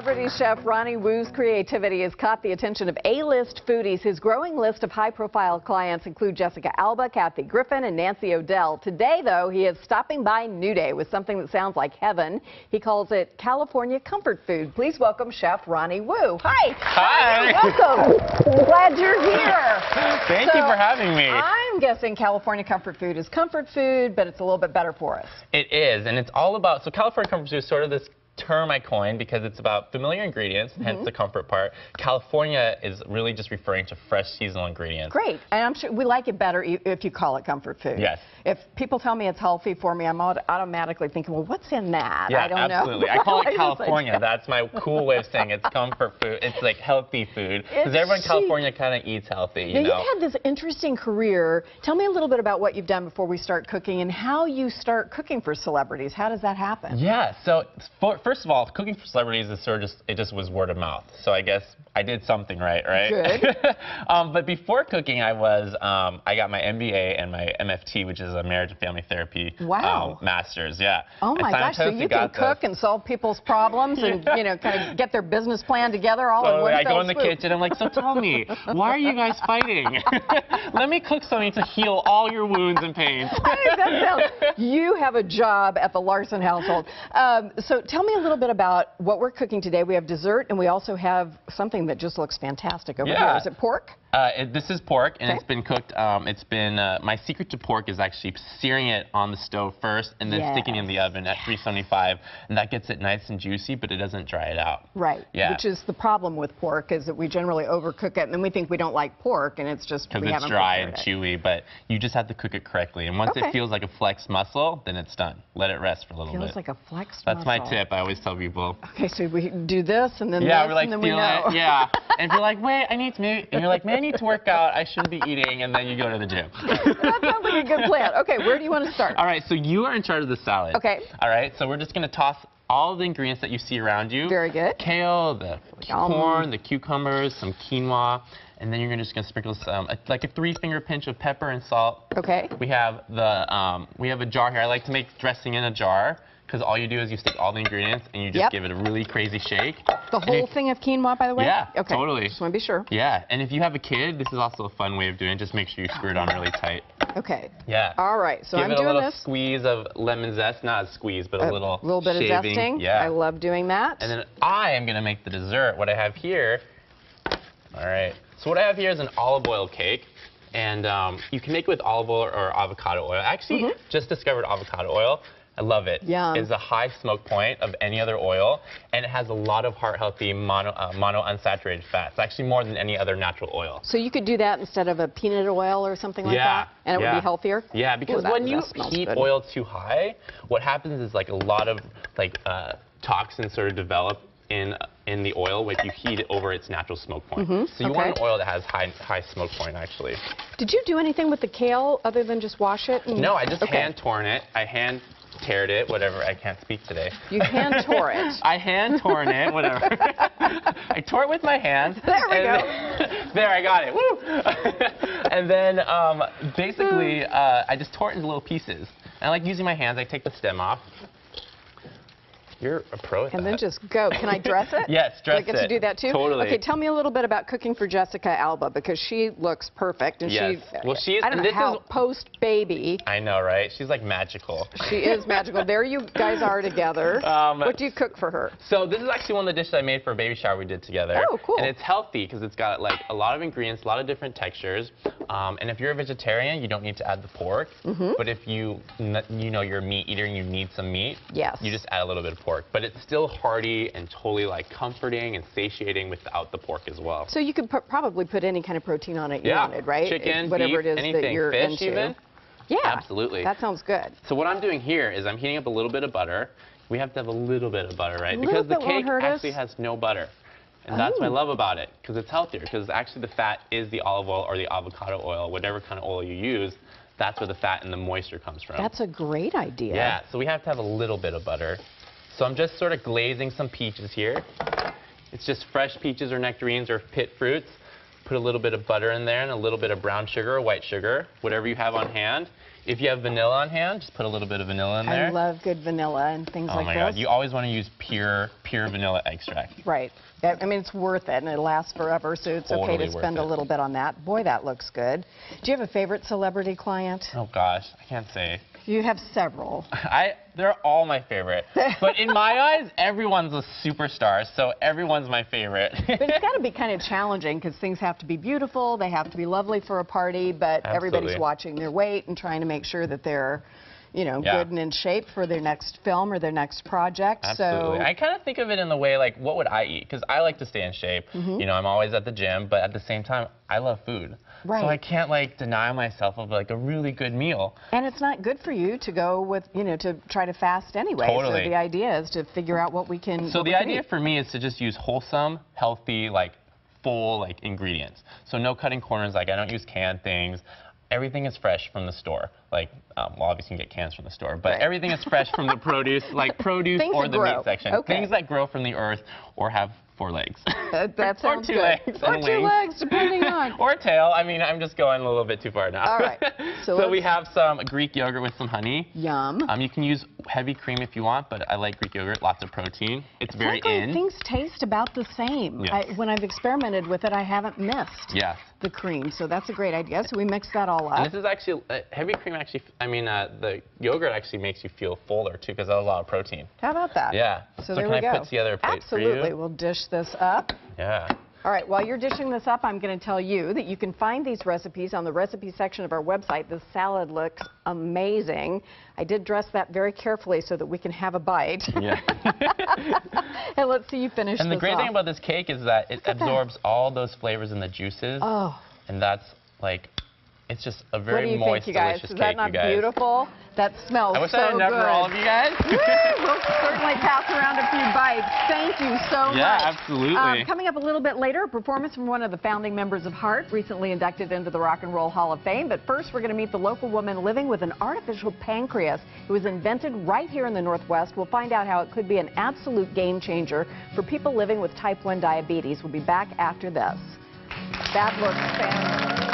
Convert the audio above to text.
Celebrity chef Ronnie Woo's creativity has caught the attention of A-list foodies. His growing list of high-profile clients include Jessica Alba, Kathy Griffin, and Nancy O'Dell. Today, though, he is stopping by New Day with something that sounds like heaven. He calls it California comfort food. Please welcome Chef Ronnie Woo. Hi. Hi. Welcome. I'm glad you're here. Thank you for having me. I'm guessing California comfort food is comfort food, but it's a little bit better for us. It is, and it's all about, so California comfort food is sort of this term I coined because it's about familiar ingredients, hence the comfort part. California is really just referring to fresh seasonal ingredients. Great. And I'm sure we like it better if you call it comfort food. Yes. If people tell me it's healthy for me, I'm automatically thinking, well, what's in that? Yeah, I don't absolutely. know. I call it California. That's my cool way of saying it's comfort food. It's like healthy food. Because everyone in California kind of eats healthy, you know. You've had this interesting career. Tell me a little bit about what you've done before we start cooking and how you start cooking for celebrities. How does that happen? Yeah, so first of all, cooking for celebrities is sort of it just was word of mouth. So I guess I did something right? Good. But before cooking, I got my MBA and my MFT, which is a marriage and family therapy master's. Yeah. Oh my gosh! So you can cook and solve people's problems and kind of get their business plan together all in one I go in fell the swoop. kitchen. I'm like, so tell me, why are you guys fighting? Let me cook something to heal all your wounds and pains. You have a job at the Larson household. So tell me a little bit about what we're cooking today. We have dessert and we also have something that just looks fantastic over here. Is it pork? This is pork, and it's been cooked. My secret to pork is actually searing it on the stove first and then sticking it in the oven at 375, and that gets it nice and juicy, but it doesn't dry it out. Right. Yeah. Which is the problem with pork, is that we generally overcook it, and then we think we don't like pork, and it's just because it's dry and chewy. But you just have to cook it correctly, and once it feels like a flexed muscle, then it's done. Let it rest for a little bit. Feels like a flexed muscle. That's my tip. I always tell people. Okay, so we do this, and then we're this, like, and then we know. Yeah. And if you're like, wait, I need to, and you're like, man, I need to work out. I shouldn't be eating, and then you go to the gym. That sounds like a good plan. Okay, where do you want to start? All right, so you are in charge of the salad. Okay. All right, so we're just going to toss all the ingredients that you see around you. Very good. Kale, the corn, the cucumbers, some quinoa, and then you're just going to sprinkle some, like a 3-finger pinch of pepper and salt. Okay. We have a jar here. I like to make dressing in a jar, because all you do is you stick all the ingredients and you just give it a really crazy shake. The whole thing of quinoa, by the way? Yeah, okay. Totally. Just want to be sure. Yeah, and if you have a kid, this is also a fun way of doing it. Just make sure you screw it on really tight. Okay. Yeah. All right, so I'm doing this. Give it a little squeeze of lemon zest, not a squeeze, but a little bit shaving. of zesting. Yeah. I love doing that. And then I am going to make the dessert. What I have here, all right. So what I have here is an olive oil cake. And you can make it with olive oil or avocado oil. I actually just discovered avocado oil. I love it. Yum. It's a high smoke point of any other oil, and it has a lot of heart-healthy monounsaturated fats, actually more than any other natural oil. So you could do that instead of a peanut oil or something like that? And it would be healthier? Yeah, because when you heat oil too high, what happens is like a lot of toxins sort of develop in the oil when you heat it over its natural smoke point. So you want an oil that has high smoke point, actually. Did you do anything with the kale other than just wash it? No, I just hand-torn it. I hand-teared it, whatever. I can't speak today. You hand-tore it? I hand-torn it, whatever. I tore it with my hands. There we go. There, I got it. Woo! And then, basically, I just tore it into little pieces. And I like using my hands. I take the stem off. You're a pro at that. And then just go. Can I dress it? Yes, dress it. Do I get to do that too? Totally. Okay, tell me a little bit about cooking for Jessica Alba, because she looks perfect. And yes. I don't know how post-baby. I know, right? She's like magical. She is magical. There you guys are together. What do you cook for her? So this is actually one of the dishes I made for a baby shower we did together. Oh, cool. And it's healthy because it's got like a lot of ingredients, a lot of different textures. And if you're a vegetarian, you don't need to add the pork. But if you're a meat eater and you need some meat, you just add a little bit of pork. But it's still hearty and totally like comforting and satiating without the pork as well. So you could probably put any kind of protein on it you wanted, right? Chicken, whatever beef, it is anything. that you're Fish into. Even? Yeah, absolutely. That sounds good. So what I'm doing here is I'm heating up a little bit of butter. We have to have a little bit of butter, right? Because the cake actually has no butter. And that's what I love about it, because it's healthier. Because actually the fat is the olive oil or the avocado oil, whatever kind of oil you use. That's where the fat and the moisture comes from. That's a great idea. Yeah, so we have to have a little bit of butter. So I'm just sort of glazing some peaches here. It's just fresh peaches or nectarines or pit fruits. put a little bit of butter in there and a little bit of brown sugar or white sugar, whatever you have on hand. If you have vanilla on hand, just put a little bit of vanilla in there. I love good vanilla and things like this. Oh my God, you always want to use pure vanilla extract. Right. I mean, it's worth it, and it lasts forever, so it's okay to spend a little bit on that. Boy, that looks good. Do you have a favorite celebrity client? Oh gosh, I can't say. You have several. They're all my favorite. But in my eyes, everyone's a superstar, so everyone's my favorite. But it's got to be kind of challenging because things have to be beautiful, they have to be lovely for a party, but everybody's watching their weight and trying to make sure that they're, you know, good and in shape for their next film or their next project. Absolutely. So I kind of think of it in the way, like, what would I eat? Because I like to stay in shape. You know, I'm always at the gym, but at the same time, I love food. Right. So I can't, like, deny myself of, like, a really good meal. And it's not good for you to go with, you know, to try to fast anyway. Totally. So the idea is to figure out what we can So the idea for me is to just use wholesome, healthy, like, full, like, ingredients. So no cutting corners, like, I don't use canned things. Everything is fresh from the store. Like, well, obviously you can get cans from the store, but everything is fresh from the produce, like produce or the meat section. Things that grow from the earth or have 4 legs. That sounds or 2 good. legs. Or 2 legs, depending on. Or a tail. I mean, I'm just going a little bit too far now. All right. So we have some Greek yogurt with some honey. Yum. You can use heavy cream if you want, but I like Greek yogurt, lots of protein. It's very in. Things taste about the same. Yes. When I've experimented with it, I haven't missed the cream. So that's a great idea. So we mix that all up. And this is actually, heavy cream actually, I mean, the yogurt actually makes you feel fuller, too, because there's a lot of protein. How about that? Yeah. So there we go. Can I put together a plate for you? Absolutely. We'll dish this up. Yeah. All right, while you're dishing this up, I'm going to tell you that you can find these recipes on the recipe section of our website. This salad looks amazing. I did dress that very carefully so that we can have a bite. Yeah. And let's see you finish this And the great thing about this cake is that it absorbs all those flavors and the juices. Oh. And that's, like, it's just a very what do you moist, think, you guys? delicious cake, Is that not beautiful? That smells so good. I wish I had enough for all of you guys. We'll certainly pass around a few bites. Thank you so much. Yeah, absolutely. Coming up a little bit later, a performance from one of the founding members of Heart, recently inducted into the Rock and Roll Hall of Fame. But first, we're going to meet the local woman living with an artificial pancreas. It was invented right here in the Northwest. We'll find out how it could be an absolute game changer for people living with type 1 diabetes. We'll be back after this. That looks fantastic.